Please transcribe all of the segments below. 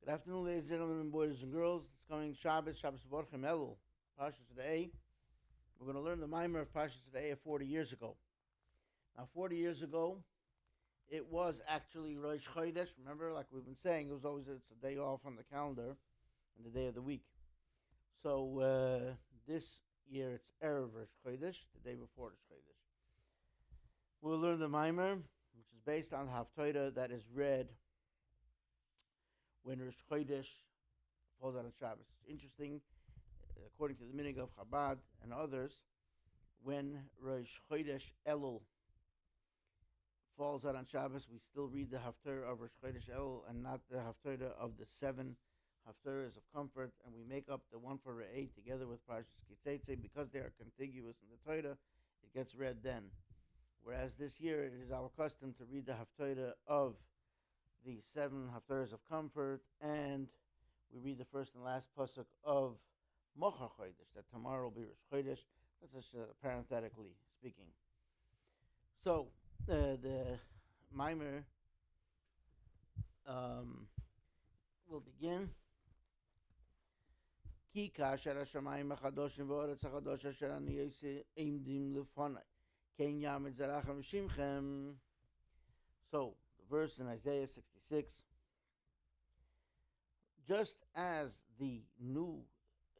Good afternoon, ladies and gentlemen, boys and girls. It's coming Shabbos Vorchem Elul, Parshas today. We're going to learn the mimer of Parshas today 40 years ago. Now, 40 years ago, it was actually Rosh Chodesh. Remember, like we've been saying, it's a day off on the calendar and the day of the week. So this year it's Erev Rosh Chodesh, the day before Rosh Chodesh. We'll learn the mimer, which is based on the Haftarah that is read when Rosh Chodesh falls out on Shabbos. It's interesting, according to the meaning of Chabad and others, when Rosh Chodesh Elul falls out on Shabbos, we still read the Haftarah of Rosh Chodesh Elul and not the Haftarah of the 7 Haftarahs of comfort, and we make up the one for Re'eh together with Parshas Kitzeitzei because they are contiguous in the Torah. It gets read then. Whereas this year it is our custom to read the Haftarah of the 7 Haftarahs of comfort, and we read the first and last pasuk of Mochar Chodesh, that tomorrow will be Rosh Chodesh. That's just parenthetically speaking. So the mimer will begin. Ki Kasher Hashamayim Hachadashim v'Oretz Hachadash asher ani eimdim lefanai ken yamed zarachem v'shimchem. So the verse in Isaiah 66: just as the new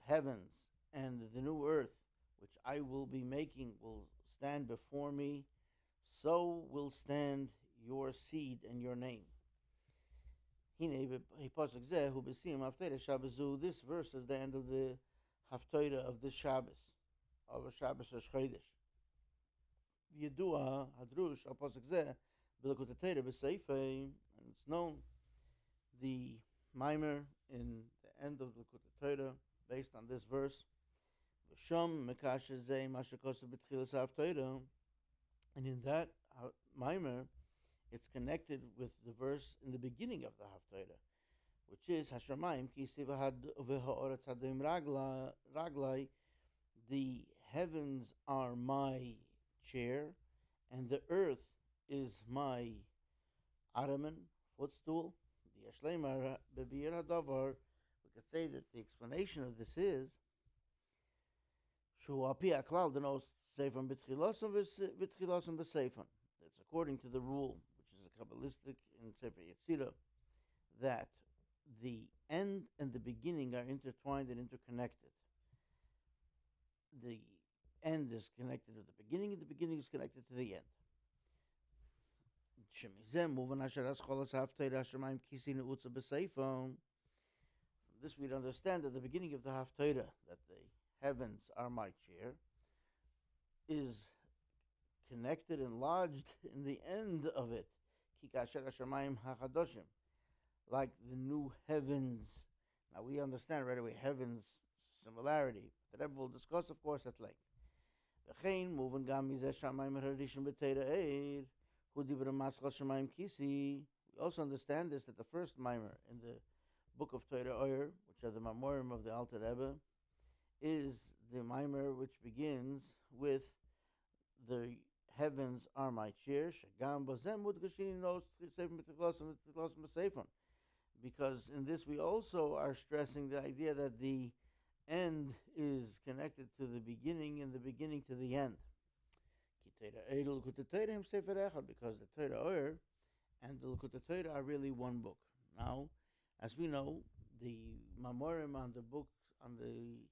heavens and the new earth, which I will be making, will stand before me, so will stand your seed and your name. This verse is the end of the Haftarah of this Shabbos, of Shabbos Rosh Chodesh. Yedua hadrush al pasuk zeh b'lekutei Torah b'seifei, and it's known the mimer in the end of the Likutei Torah based on this verse. V'sham mekasher zeh ma shekosav b'tchilas Haftarah, and in that mimer, it's connected with the verse in the beginning of the Haftarah, which is Hashamayim ki v'ha'oretz hadoim raglai. The heavens are my chair, and the earth is my ottoman, footstool. The Ashleimar bebir hadavar. We could say that the explanation of this is shu api aklal denos seifan b'tchilason v'tchilason b'seifan. That's according to the rule, which is a Kabbalistic in Sefer Yetzirah, that the end and the beginning are intertwined and interconnected. The end is connected to the beginning, and the beginning is connected to the end. From this we'd understand that the beginning of the Haftarah, that the heavens are my chair, is connected and lodged in the end of it. Ki Kasher Hashamayim Hachadashim, like the new heavens. Now we understand right away heavens similarity. The Rebbe will discuss, of course, at length. We also understand this, that the first mimer in the book of Torah Oyer, which are the Mamorim of the Alter Rebbe, is the mimer which begins with the heavens are my chair, because in this we also are stressing the idea that the end is connected to the beginning and the beginning to the end. Because the Torah Oyer and the Likutei Torah are really one book. Now, as we know, the Mamorim on the books, on the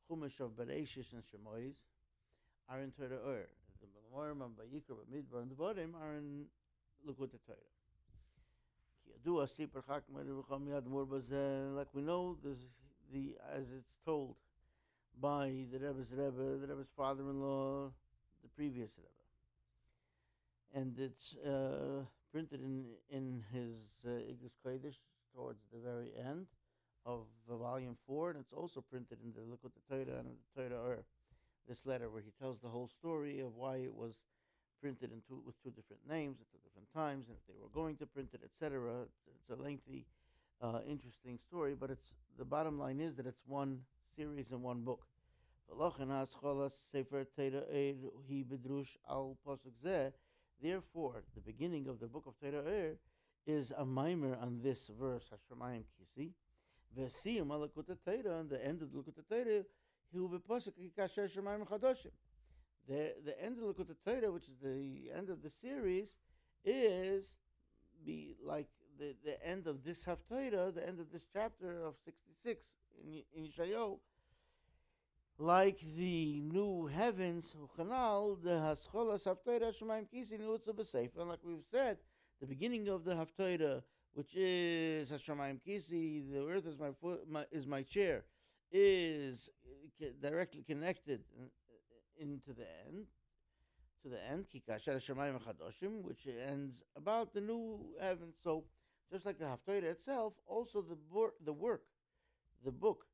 Chumash of Bereshis and Shemois, are in Torah Oyer. The Mamorim of Vayikra, Bamidbar, and the Vodim are in Likutei Torah. Like we know, as it's told by the Rebbe's Rebbe, the Rebbe's father-in-law, the previous Rebbe, and it's printed in his Igros Kodesh towards the very end of volume 4, and it's also printed in the Likutei Torah and the Torah Oyer. This letter where he tells the whole story of why it was printed with two different names at two different times, and if they were going to print it, etc. It's a lengthy, interesting story, but the bottom line is that it's one series in one book. Therefore, the beginning of the book of Torah is a mimer on this verse, Hashamayim Kisi. V'siyum alakut Torah, and the end of the Likut Torah, he will be posek Kasher Hashamayim Hachadashim. The end of the Likut Torah, which is the end of the series, is be like the end of this Haftarah, the end of this chapter of 66 in Yeshayahu, like the new heavens, the Hascholas Haftarah Hashamayim Kisi Niutza B'Seif, and like we've said, the beginning of the Haftarah, which is Hashamayim Kisi, the earth is my chair, is directly connected into the end, to the end, Kasher Hashamayim Chadashim, which ends about the new heaven. So, just like the Haftarah itself, also the books,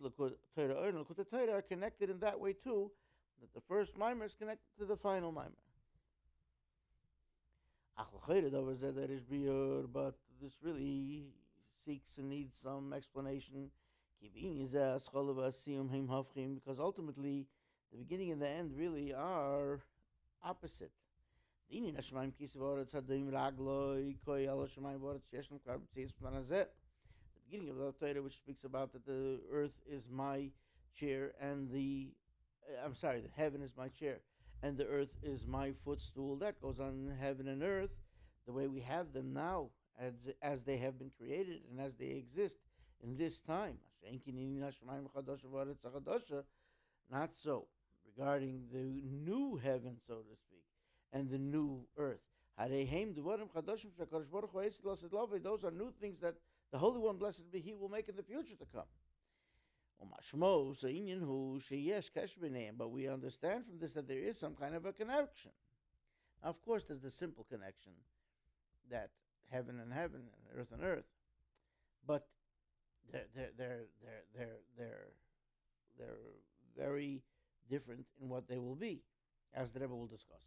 Likut Torah and Likut Torah are connected in that way too, that the first mimer is connected to the final mimer. But this really seeks and needs some explanation, because ultimately the beginning and the end really are opposite. The beginning of the Torah, which speaks about that the earth is my chair and the heaven is my chair and the earth is my footstool. That goes on heaven and earth, the way we have them now, as they have been created and as they exist in this time. Not so regarding the new heaven, so to speak, and the new earth. Those are new things that the Holy One, blessed be He, will make in the future to come. But we understand from this that there is some kind of a connection. Now, of course, there's the simple connection that heaven and heaven and earth, but they're very different in what they will be, as the Rebbe will discuss.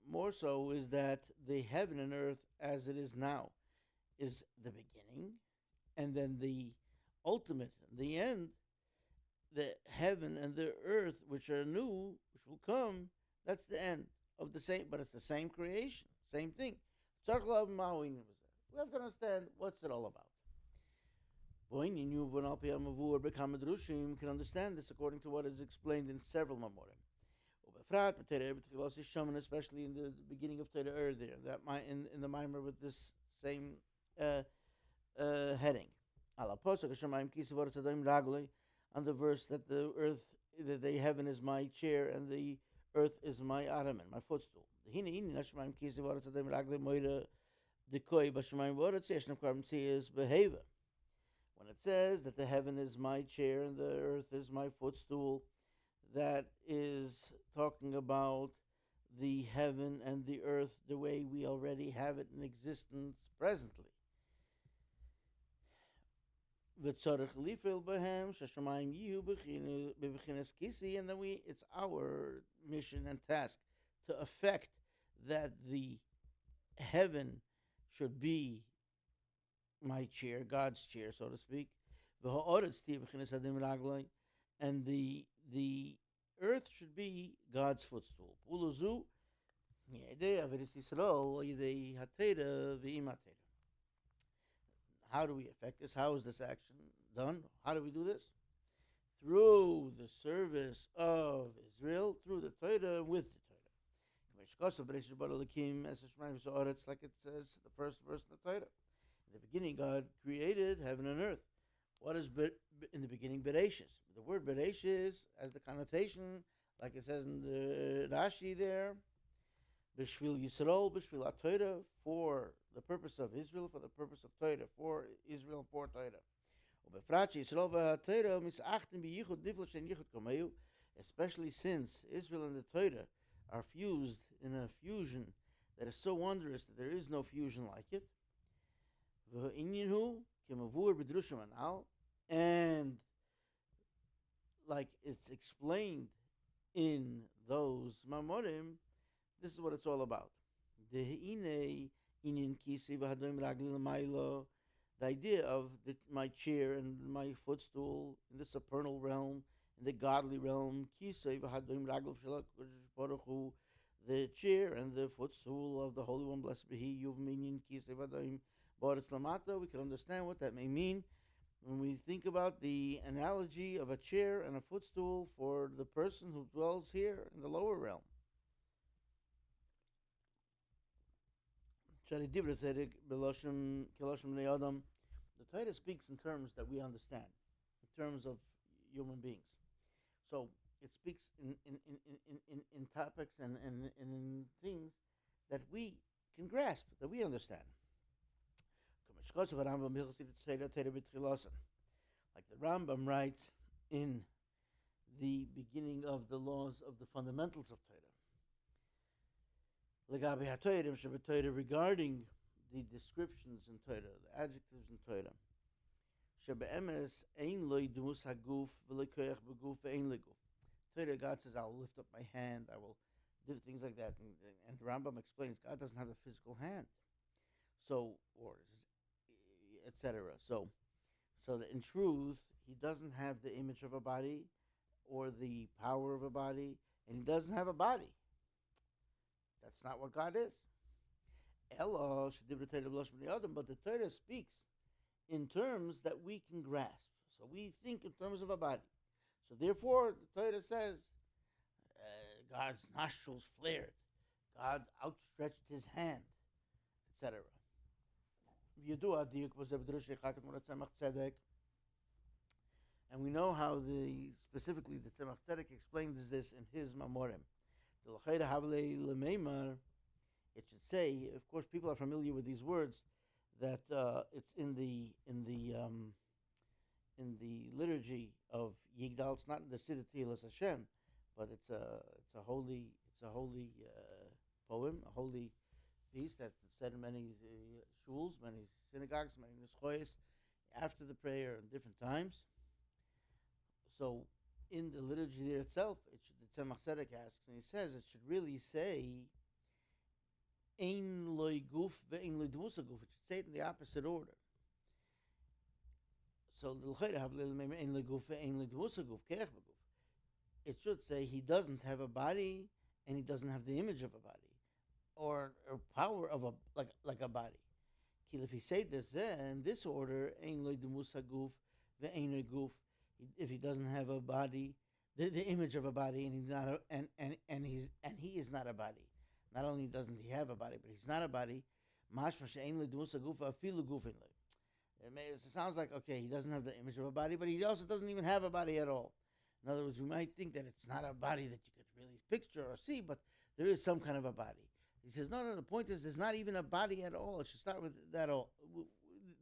More so is that the heaven and earth as it is now is the beginning, and then the ultimate, the end, the heaven and the earth which are new, which will come, that's the end of the same, but it's the same creation, same thing. We have to understand what's it all about. You can understand this according to what is explained in several memorim. Especially in the beginning of Torah there, that in the mimer with this same heading. On the verse that the earth, that the heaven is my chair and the earth is my ottoman, my footstool. When it says that the heaven is my chair and the earth is my footstool, that is talking about the heaven and the earth the way we already have it in existence presently. And then it's our mission and task to effect that the heaven should be my chair, God's chair, so to speak. And the earth should be God's footstool. How do we affect this? How is this action done? How do we do this? Through the service of Israel, through the Torah, with the Torah. Like it says, the first verse in the Torah. In the beginning, God created heaven and earth. What is in the beginning? Bereshis. The word Bereshis has the connotation, like it says in the Rashi there, B'shvil Yisrael, B'shvil HaTorah, for the purpose of Israel, for the purpose of Torah, for Israel and for Torah. Especially since Israel and the Torah are fused in a fusion that is so wondrous that there is no fusion like it. And like it's explained in those mamorim, this is what it's all about. The idea of my chair and my footstool in the supernal realm, in the godly realm, the chair and the footstool of the Holy One, blessed be He, we can understand what that may mean when we think about the analogy of a chair and a footstool for the person who dwells here in the lower realm. The Torah speaks in terms that we understand, in terms of human beings. So it speaks in topics and in things that we can grasp, that we understand. Like the Rambam writes in the beginning of the laws of the fundamentals of Torah, regarding the descriptions in Torah, the adjectives in Torah. Torah, God says, I'll lift up my hand, I will do things like that. And Rambam explains, God doesn't have a physical hand. So, or etc. So that in truth, He doesn't have the image of a body or the power of a body, and He doesn't have a body. That's not what God is. But the Torah speaks in terms that we can grasp. So we think in terms of a body. So therefore, the Torah says, God's nostrils flared, God outstretched His hand, etc. And we know how specifically the Tzemach Tzedek explains this in his Mamorim. It should say, of course, people are familiar with these words, that it's in the liturgy of Yigdal. It's not in the Siddur Tehillas Hashem, but it's a holy poem, a holy piece that's said in many shuls, many synagogues, many nischoyes, after the prayer in different times. So in the liturgy there itself, the Tzemach Tzedek asks, and he says it should really say Ein loy guf ve'ein loy dvusa guf. It should say it in the opposite order. So it should say He doesn't have a body and He doesn't have the image of a body or power of like a body. If He say this in this order, Ein loy dvusa guf ve'ein loy guf. If He doesn't have a body, the image of a body, and He's not He is not a body. Not only doesn't He have a body, but He's not a body. It sounds like, okay, He doesn't have the image of a body, but He also doesn't even have a body at all. In other words, we might think that it's not a body that you could really picture or see, but there is some kind of a body. He says, no, the point is there's not even a body at all. It should start with that all.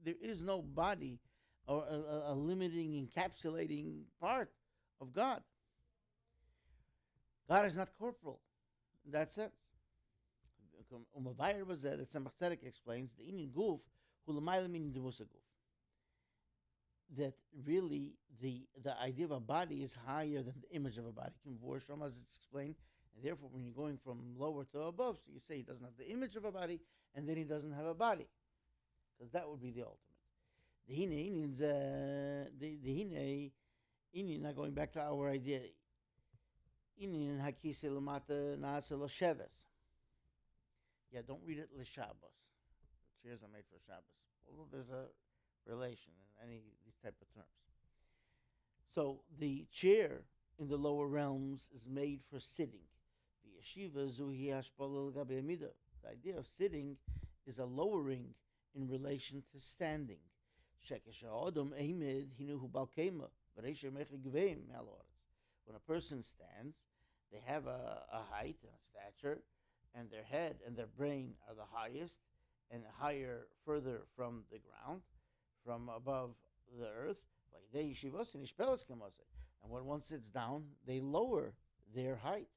There is no body or a limiting, encapsulating part of God. God is not corporal in that sense. The Tzemach Tzedek explains the Inyan Guf Hulamayla meaning Devusa Guf. That really the idea of a body is higher than the image of a body. As it's explained, and therefore when you're going from lower to above, so you say He doesn't have the image of a body, and then He doesn't have a body, because that would be the ultimate. Now going back to our idea, Inyan Hakise Lamata Naasa L'Sheves. Yeah, don't read it l'Shabbos. The chairs are made for Shabbos. Although there's a relation in any of these type of terms. So the chair in the lower realms is made for sitting. The yeshiva zuhi hashpala l'gabe amida. The idea of sitting is a lowering in relation to standing. Shekesh ha'odom eimed hinuhu balkema v'reisha mecha gveim me'aloretz. When a person stands, they have a height and a stature, and their head and their brain are the highest and higher further from the ground, from above the earth. And when one sits down, they lower their height.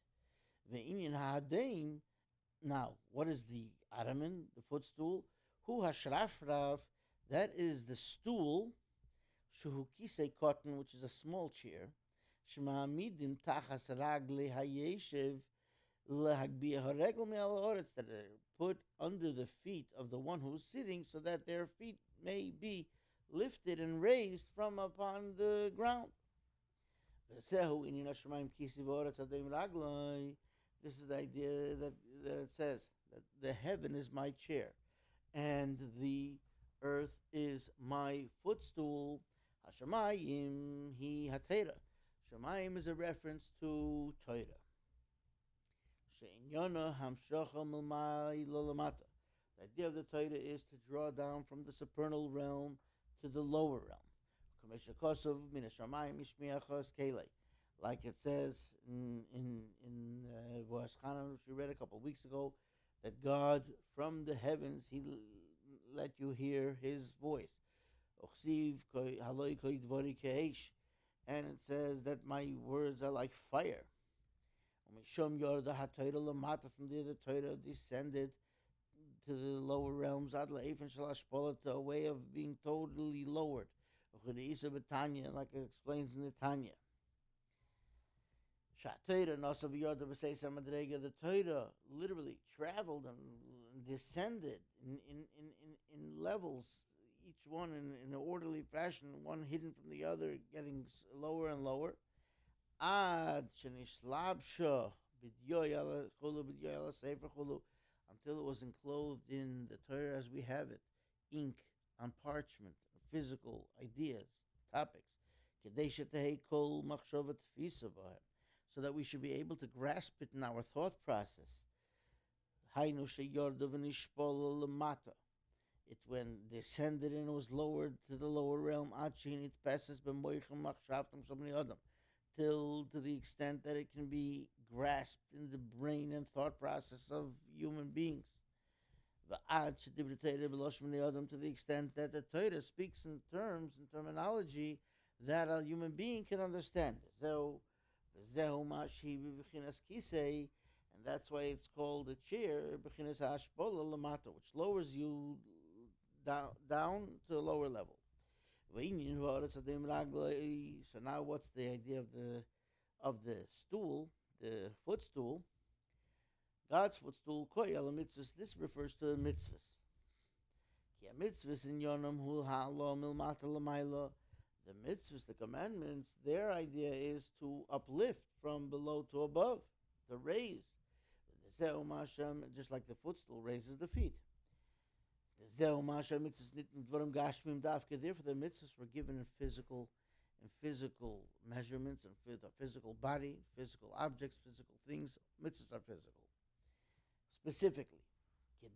Now, what is the Aramin, the footstool? Hu hashrafrav, that is the stool, shuhu kisei cotton, which is a small chair, shma'amidim tachas ragle hayeshev, that are put under the feet of the one who's sitting so that their feet may be lifted and raised from upon the ground. This is the idea that it says that the heaven is my chair and the earth is my footstool. Hashamayim hi hatera. Shamayim is a reference to Torah. She'inyana hamshacha milmai lolamata. The idea of the Torah is to draw down from the supernal realm to the lower realm. Like it says in Vo'aschana, which we read a couple of weeks ago, that God from the heavens, He let you hear His voice. And it says that my words are like fire. From the Torah descended to the lower realms, to a way of being totally lowered. Like it explains in the Tanya. The Torah literally traveled and descended in levels, each one in an orderly fashion, one hidden from the other, getting lower and lower. Until it was enclosed in the Torah as we have it, ink on parchment, physical ideas, topics, so that we should be able to grasp it in our thought process. It when descended and was lowered to the lower realm, till to the extent that it can be grasped in the brain and thought process of human beings. To the extent that the Torah speaks in terms and terminology that a human being can understand. And that's why it's called a chair, which lowers you down to a lower level. So now what's the idea of the stool, the footstool? God's footstool, this refers to the mitzvahs. The mitzvahs, the commandments, their idea is to uplift from below to above, to raise. Just like the footstool raises the feet. Therefore, the mitzvahs were given in physical measurements and the physical body, physical objects, physical things. Mitzvahs are physical. Specifically, to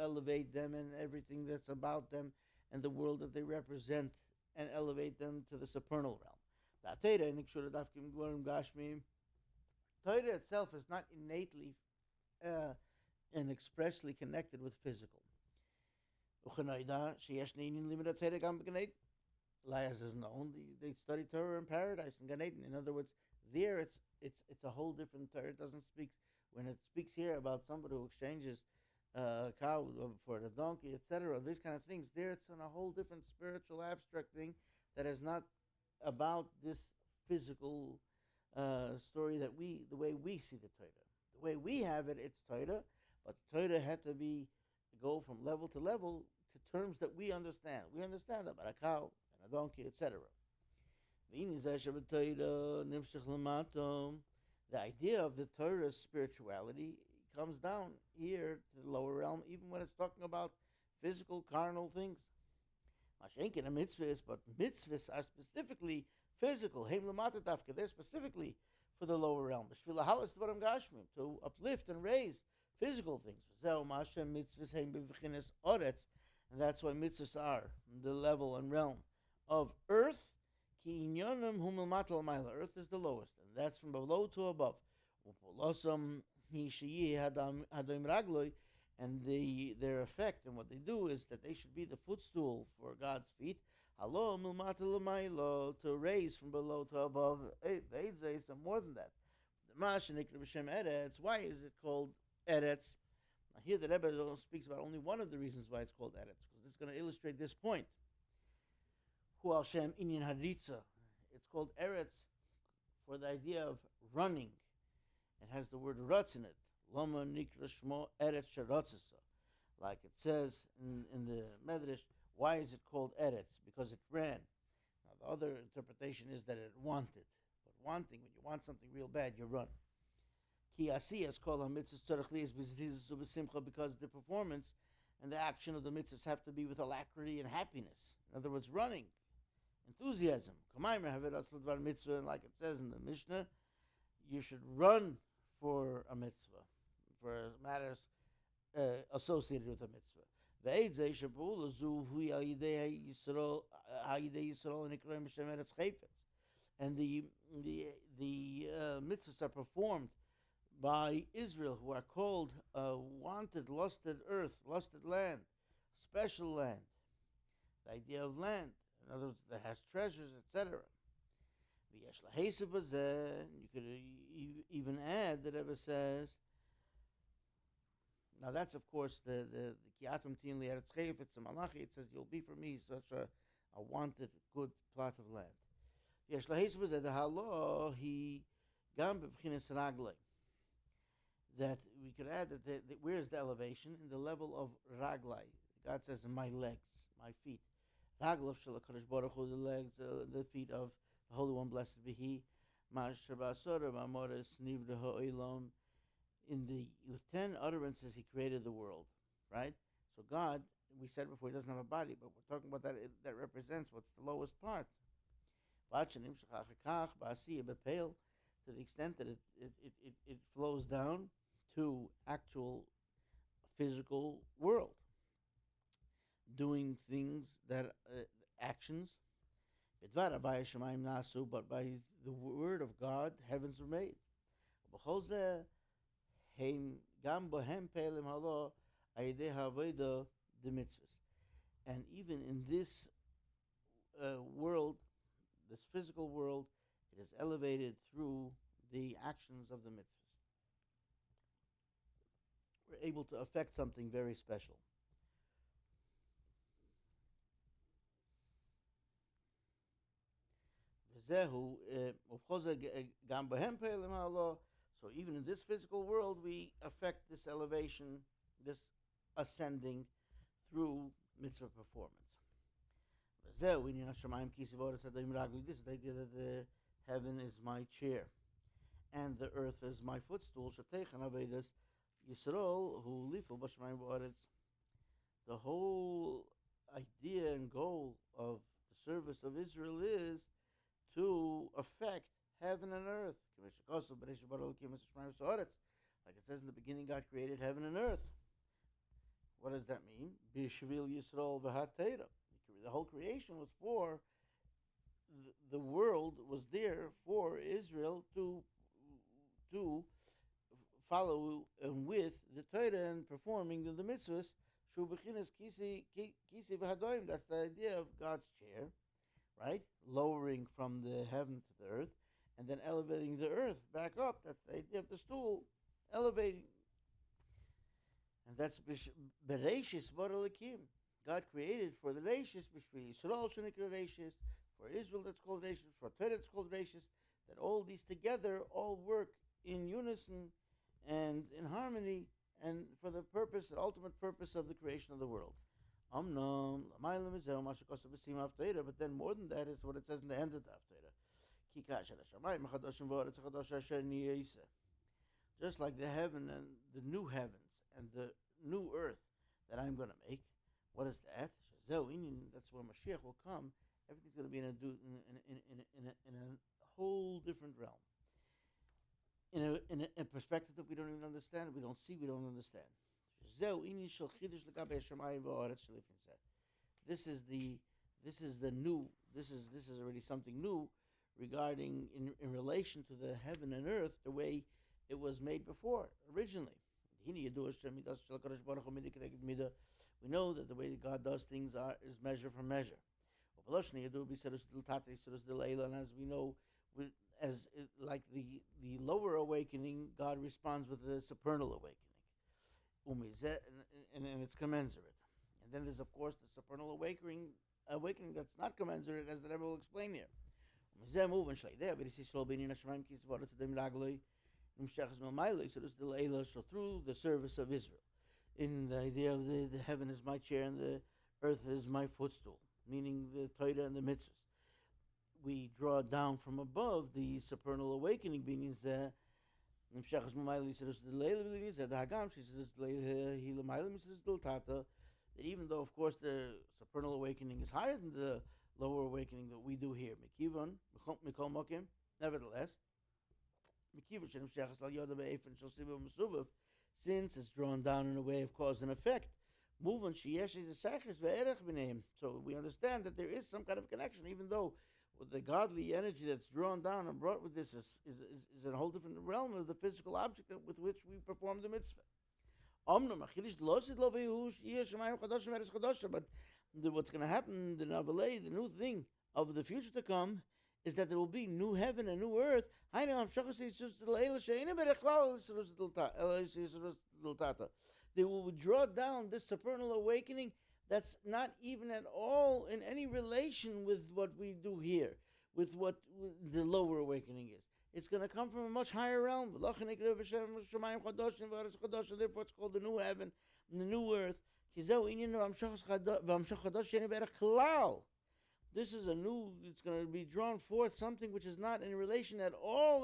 elevate them and everything that's about them and the world that they represent, and elevate them to the supernal realm. Torah itself is not innately and expressly connected with physical. As is known, they study Torah in paradise in Gan Eden. In other words, there it's a whole different Torah. It doesn't speak when it speaks here about somebody who exchanges a cow for a donkey, etc. These kind of things. There it's on a whole different spiritual abstract thing that is not about this physical story the way we see the Torah. The way we have it, it's Torah, but Torah had to go from level to level to terms that we understand. We understand about a cow and a donkey, etc. The idea of the Torah's spirituality comes down here to the lower realm, even when it's talking about physical, carnal things. But mitzvahs are specifically physical. They're specifically for the lower realm. To uplift and raise physical things. And that's why mitzvahs are the level and realm of earth. Earth is the lowest, and that's from below to above. And their effect and what they do is that they should be the footstool for God's feet. To raise from below to above. And more than that. Why is it called Eretz? Now here the Rebbe speaks about only one of the reasons why it's called Eretz, because it's going to illustrate this point. It's called Eretz for the idea of running. It has the word Rutz in it. Lama nikra shmo Eretz sheratzasa. Like it says in the Medrash, why is it called Eretz? Because it ran. Now, the other interpretation is that it wanted. But wanting, when you want something real bad, you run. Ki asiyah is called ha-mitzvahs tzorech liyas b'zizuz u'b'simcha, because the performance and the action of the mitzvahs have to be with alacrity and happiness. In other words, running, enthusiasm. Kamayim haveras l'dvar mitzvah, and like it says in the Mishnah, you should run for a mitzvah, for matters associated with a mitzvah. Ve'edzei shepul zu hu yidei Yisrael nikroim b'shem eretz chayfetz, and the mitzvahs are performed by Israel, who are called wanted, lusted earth, lusted land, special land. The idea of land, in other words, that has treasures, etc. You could even add, the Rebbe says, now that's of course the Kiatum Tin Li'eretz Chayfetz Malachi. It says, you'll be for me such a wanted, good plot of land. Yesh lahesib b'zeh, the halaw he gam b'bchinas raglei. That we could add that where's the elevation? In the level of raglai. God says, in my legs, my feet. Raglav shel HaKadosh Baruch Hu, the legs, the feet of the Holy One, blessed be He. Ma'asher ba'asora ba'amores nivra ha'olam. With 10 utterances, He created the world, right? So God, we said before, He doesn't have a body, but we're talking about that. That represents what's the lowest part. To the extent that it flows down to actual physical world, doing things that actions. But by the word of God, heavens were made. And even in this world, this physical world, it is elevated through the actions of the mitzvahs. We're able to affect something very special. So even in this physical world, we affect this elevation, this ascending through mitzvah performance. This is the idea that the heaven is my chair and the earth is my footstool. The whole idea and goal of the service of Israel is to affect heaven and earth. Like it says in the beginning, God created heaven and earth. What does that mean? The whole creation was for, the world was there for Israel to follow and with the Torah and performing the mitzvahs. That's the idea of God's chair, right? Lowering from the heaven to the earth, and then elevating the earth back up. That's the idea of the stool, elevating. And that's Bereshis Boralakim. God created for the Reshis, for Israel that's called Reshis, for Torah that's called Reshis, that all these together all work in unison and in harmony, and for the purpose, the ultimate purpose of the creation of the world. But then more than that is what it says in the end of the Haftarah. Just like the heaven and the new heavens and the new earth that I'm going to make. What is that? That's where Mashiach will come. Everything's going to be in a whole different realm. In a perspective that we don't even understand, we don't see, we don't understand. This is already something new regarding in relation to the heaven and earth, the way it was made before, originally. We know that the way that God does things is measure for measure. And as we know, like the lower awakening, God responds with the supernal awakening. And it's commensurate. And then there's, of course, the supernal awakening that's not commensurate, as the Rebbe will explain here. So through the service of Israel. in the idea of the heaven is my chair and the earth is my footstool, meaning the Torah and the mitzvahs. We draw down from above the supernal awakening, meaning that even though, of course, the supernal awakening is higher than the lower awakening that we do here, nevertheless, since it's drawn down in a way of cause and effect, so we understand that there is some kind of connection, even though the godly energy that's drawn down and brought with this is in a whole different realm of the physical object with which we perform the mitzvah. But what's going to happen, the Navalei, the new thing of the future to come, is that there will be new heaven and new earth. They will draw down this supernal awakening that's not even at all in any relation with what we do here, with what the lower awakening is. It's going to come from a much higher realm. Therefore, it's called the new heaven and the new earth. This is a new, it's going to be drawn forth something which is not in relation at all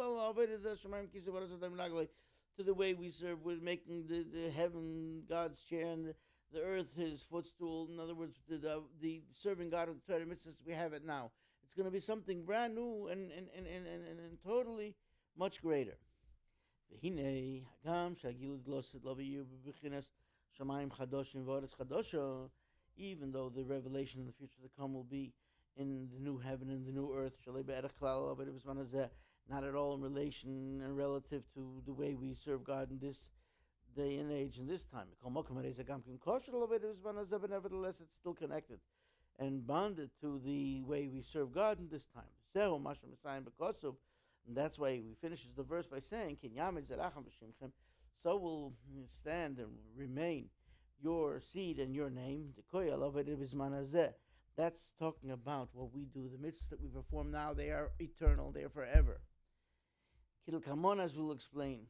to the way we serve, with making the heaven God's chair and the earth his footstool. In other words, the serving God with the Torah mitzvahs we have it now. It's going to be something brand new and totally much greater. Even though the revelation in the future to come will be in the new heaven and the new earth, not at all in relation and relative to the way we serve God in this day and age in this time. Nevertheless, it's still connected and bonded to the way we serve God in this time. And that's why he finishes the verse by saying, so will stand and remain your seed and your name. That's talking about what we do. The mitzvahs that we perform now, they are eternal, they are forever. As we'll explain.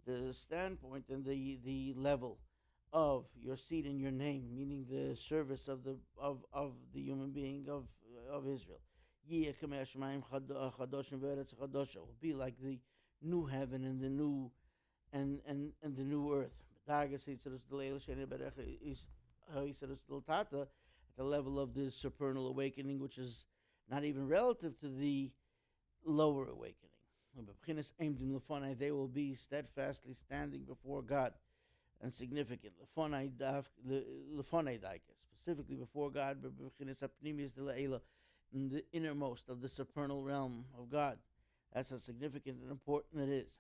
The standpoint and the level of your seed and your name, meaning the service of the human being of Israel, will be like the new heaven and the new the new earth. At the level of the supernal awakening, which is not even relative to the lower awakening. They will be steadfastly standing before God and significant. Specifically before God, in the innermost of the supernal realm of God. That's how significant and important it is.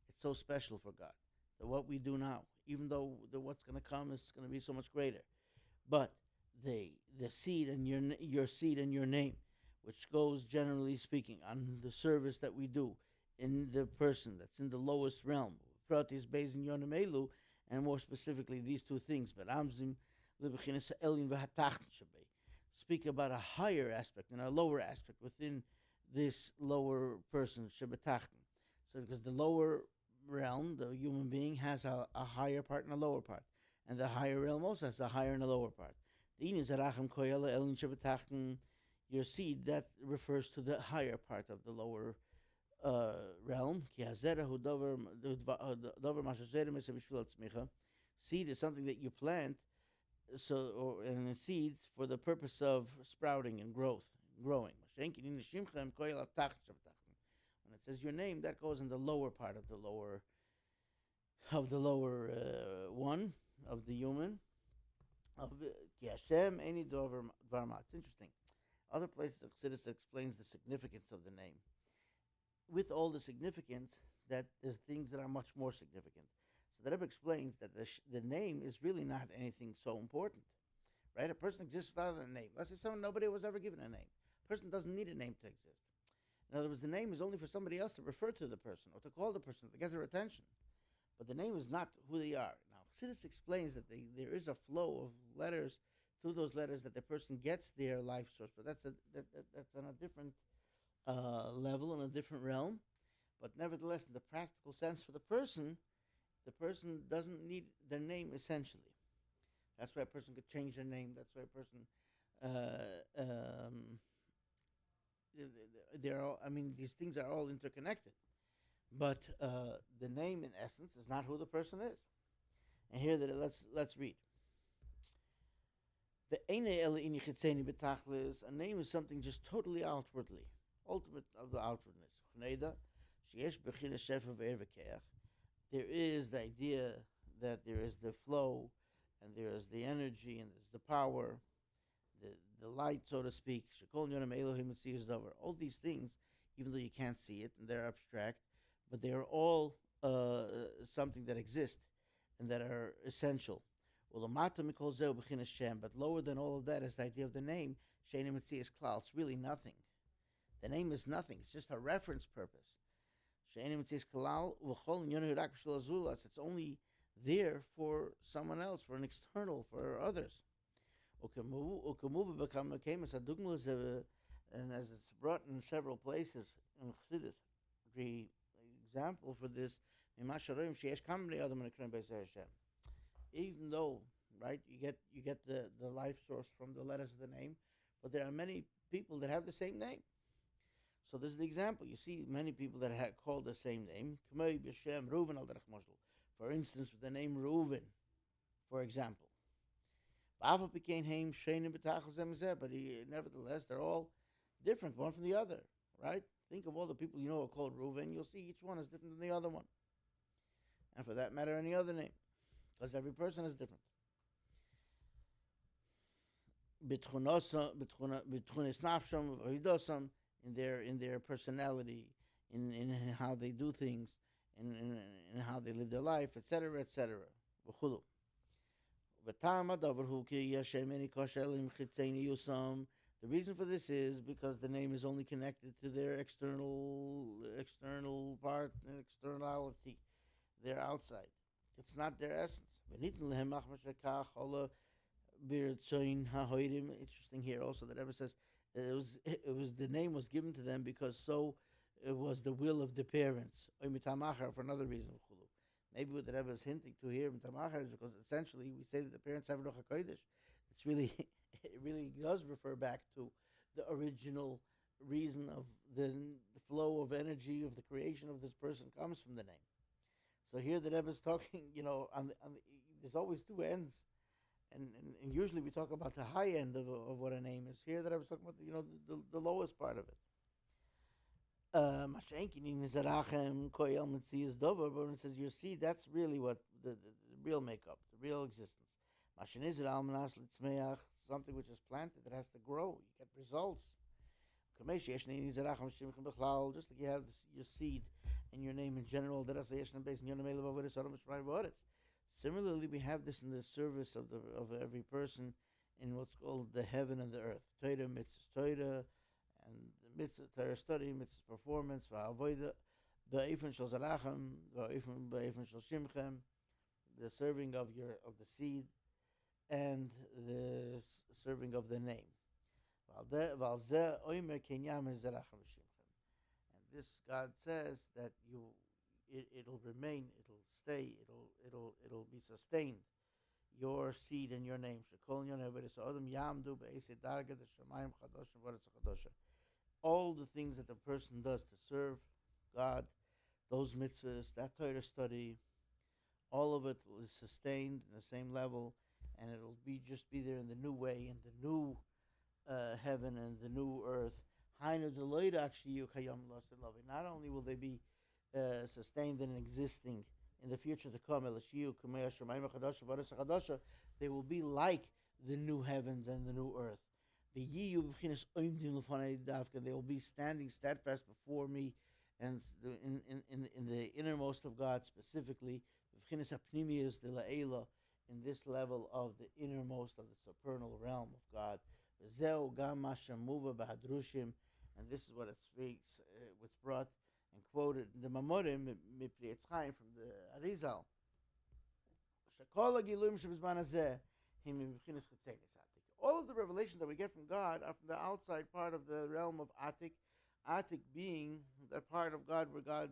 It's so special for God that what we do now, even though what's going to come is going to be so much greater, but the seed and your seed and your name, which goes generally speaking on the service that we do in the person that's in the lowest realm, and more specifically these two things, but speak about a higher aspect and a lower aspect within this lower person, Shebetachten. So because the lower realm, the human being, has a higher part and a lower part, and the higher realm also has a higher and a lower part. Your seed, that refers to the higher part of the lower realm. Seed is something that you plant, and a seed for the purpose of sprouting and growing. When it says your name, that goes in the lower part of the lower one of the human. It's interesting. Other places Chassidus explains the significance of the name. With all the significance, that there's things that are much more significant. So the Rebbe explains that the name is really not anything so important, right? A person exists without a name. Let's say nobody was ever given a name. A person doesn't need a name to exist. In other words, the name is only for somebody else to refer to the person or to call the person, to get their attention. But the name is not who they are. Now, Chassidus explains that there is a flow of letters through those letters that the person gets their life source. But that's on a different level, in a different realm. But nevertheless, in the practical sense for the person doesn't need their name essentially. That's why a person could change their name. That's why a person, they're all, I mean, these things are all interconnected. But the name, in essence, is not who the person is. And here, let's read. A name is something just totally outwardly, ultimate of the outwardness. There is the idea that there is the flow, and there is the energy, and there's the power, the light, so to speak. All these things, even though you can't see it, and they're abstract, but they are all something that exist and that are essential. But lower than all of that is the idea of the name. It's really nothing. The name is nothing. It's just a reference purpose. It's only there for someone else, for an external, for others. And as it's brought in several places in Chassidus, the example for this, even though, right, you get the life source from the letters of the name, but there are many people that have the same name. So this is the example. You see many people that have called the same name. For instance, with the name Reuven, for example. But nevertheless, they're all different, one from the other, right? Think of all the people you know are called Reuven. You'll see each one is different than the other one. And for that matter, any other name. Because every person is different. In their personality, in how they do things, in how they live their life, etc., etc. The reason for this is because the name is only connected to their external part and externality, their outside. It's not their essence. Interesting here also that Rebbe says it was the name was given to them because so it was the will of the parents. For another reason. Maybe what the Rebbe is hinting to here is because essentially we say that the parents have Rosh Chodesh. It's really it really does refer back to the original reason of the flow of energy of the creation of this person comes from the name. So here the Rebbe is talking, there's always two ends. And usually we talk about the high end of what a name is. Here that I was talking about, the lowest part of it. But when it says your seed, that's really what the real makeup, the real existence. Something which is planted that has to grow. You get results. Just like you have your seed and your name in general. Similarly, we have this in the service of every person in what's called the heaven and the earth. Torah, mitzvah, Torah, and mitzvah, Torah study, mitzvah performance, va'avodah, ba'ifan shel zarachem, ba'ifan shel shimchem, the serving of the seed, and the serving of the name. And this God says that it'll remain, it'll stay, it'll be sustained. Your seed and your name. All the things that the person does to serve God, those mitzvahs, that Torah study, all of it is sustained in the same level, and it'll just be there in the new way, in the new heaven and the new earth. Not only will they be sustained and existing in the future to come, they will be like the new heavens and the new earth. They will be standing steadfast before me, and in the innermost of God specifically, in this level of the innermost of the supernal realm of God. And this is what it speaks, what's brought and quoted in the Mamorim from the Arizal. all of the revelations that we get from God are from the outside part of the realm of Atik. Atik being that part of God where God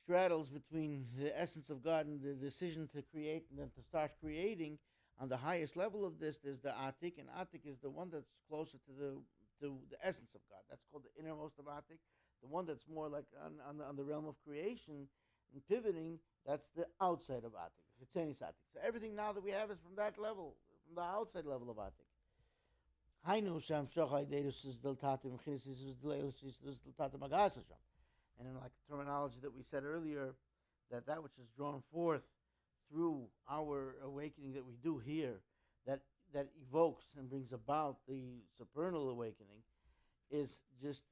straddles between the essence of God and the decision to create and then to start creating. On the highest level of this, there's the Atik, and Atik is the one that's closer to the essence of God. That's called the innermost of Atik. The one that's more like on the realm of creation and pivoting, that's the outside of Atik, the Chetzenis Atik. So everything now that we have is from that level, from the outside level of Atik. And in like the terminology that we said earlier, that which is drawn forth through our awakening that we do here, that evokes and brings about the supernal awakening, is just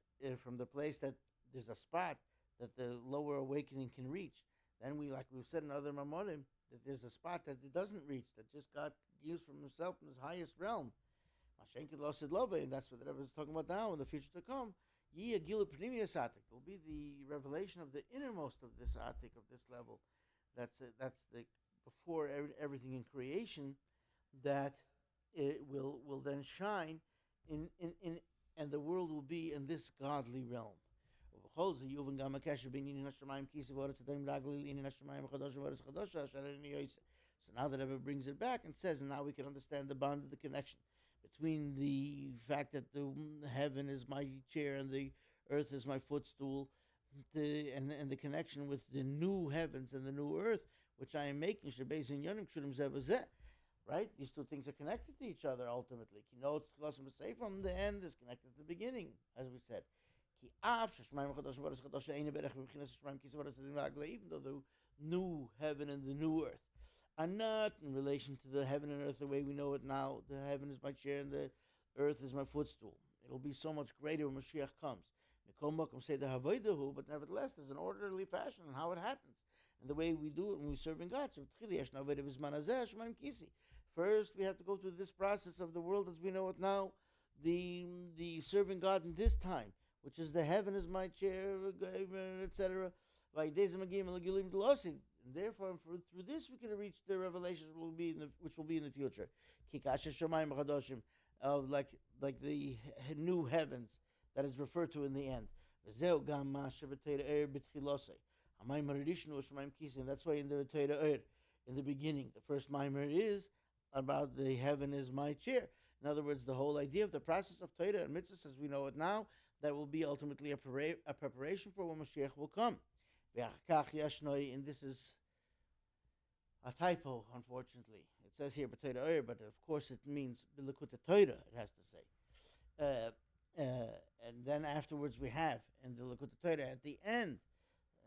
from the place that there's a spot that the lower awakening can reach. Then like we've said in other mamorim, that there's a spot that it doesn't reach, that just God gives from himself in his highest realm. And that's what the Rebbe is talking about now in the future to come. There'll be the revelation of the innermost of this Atik, of this level. That's the before everything in creation, that it will then shine in and the world will be in this godly realm. So now the Rebbe brings it back and says, and now we can understand the bond of the connection between the fact that the heaven is my chair and the earth is my footstool, and the connection with the new heavens and the new earth, which I am making. Right? These two things are connected to each other ultimately. From the end is connected to the beginning, as we said. Even though the new heaven and the new earth are not in relation to the heaven and earth the way we know it now. The heaven is my chair and the earth is my footstool. It'll be so much greater when Mashiach comes. But nevertheless, there's an orderly fashion in how it happens and the way we do it when we serve in God. First, we have to go through this process of the world as we know it now, the serving God in this time, which is the heaven is my chair, etc. And therefore, through this, we can reach the revelation which will be in the future. Hashamayim of like the new heavens that is referred to in the end. And that's why in the Torah in the beginning, the first mimer is about the heaven is my chair. In other words, the whole idea of the process of Torah and mitzvahs as we know it now, that will be ultimately a preparation for when Mashiach will come. And this is a typo, unfortunately. It says here, but of course it means Bilakut Torah, it has to say. And then afterwards we have in the Likut Torah at the end,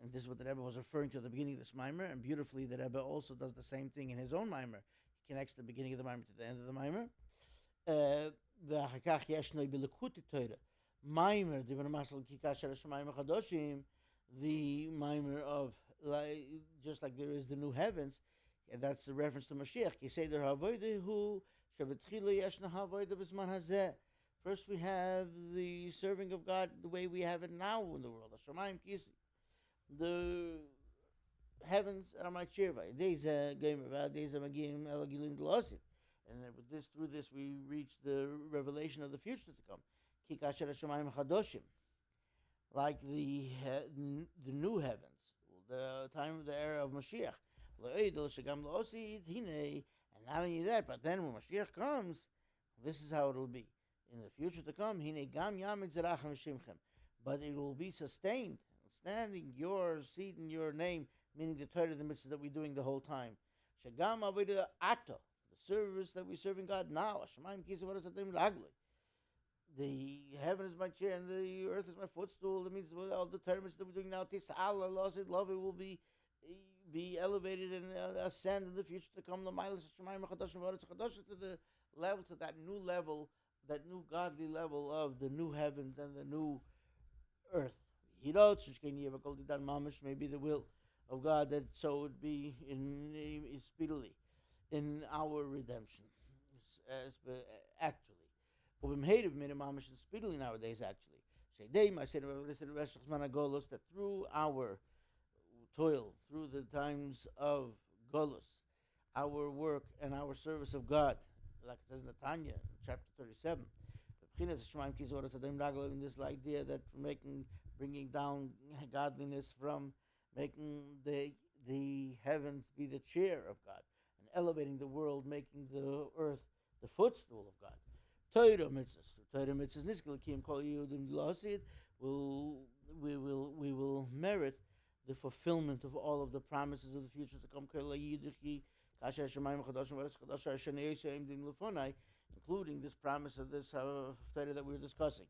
and this is what the Rebbe was referring to at the beginning of this mimer, and beautifully the Rebbe also does the same thing in his own mimer. He connects the beginning of the mimer to the end of the mimer. The mimer of just like there is the new heavens, and that's a reference to Mashiach. First, we have the serving of God the way we have it now in the world. Hashamayim kisi. The heavens are my chair. And with this, through this, we reach the revelation of the future to come. Kasher Hashamayim Hachadashim, like the new heavens, the time of the era of Mashiach. And not only that, but then when Mashiach comes, this is how it will be. In the future to come, but it will be sustained, standing your seed and your name, meaning the Torah, the mitzvahs that we're doing the whole time. The service that we're serving God now. The heaven is my chair and the earth is my footstool. That means all the Torah that we're doing now, love it will be elevated and ascend in the future to come. To the level, to that new level, that new godly level of the new heavens and the new earth. Maybe the will of God that so would be speedily in our redemption. Actually. Speedily nowadays, actually. That through our toil, through the times of Golus, our work and our service of God, like it says in the Tanya, in chapter 37. In this idea that bringing down godliness from making the heavens be the chair of God, and elevating the world, making the earth the footstool of God. Torah mitzvahs, niskalakim kol yudim lasid. We will merit the fulfillment of all of the promises of the future to come. Kasher Hashamayim Chachadashim, including this promise of this Torah that we were discussing,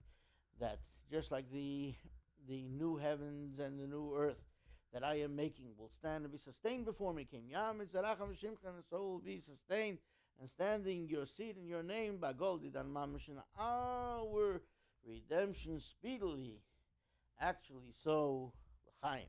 that just like the new heavens and the new earth that I am making will stand and be sustained before me, and so will be sustained and standing your seed in your name, our redemption speedily. Actually, so l'chaim.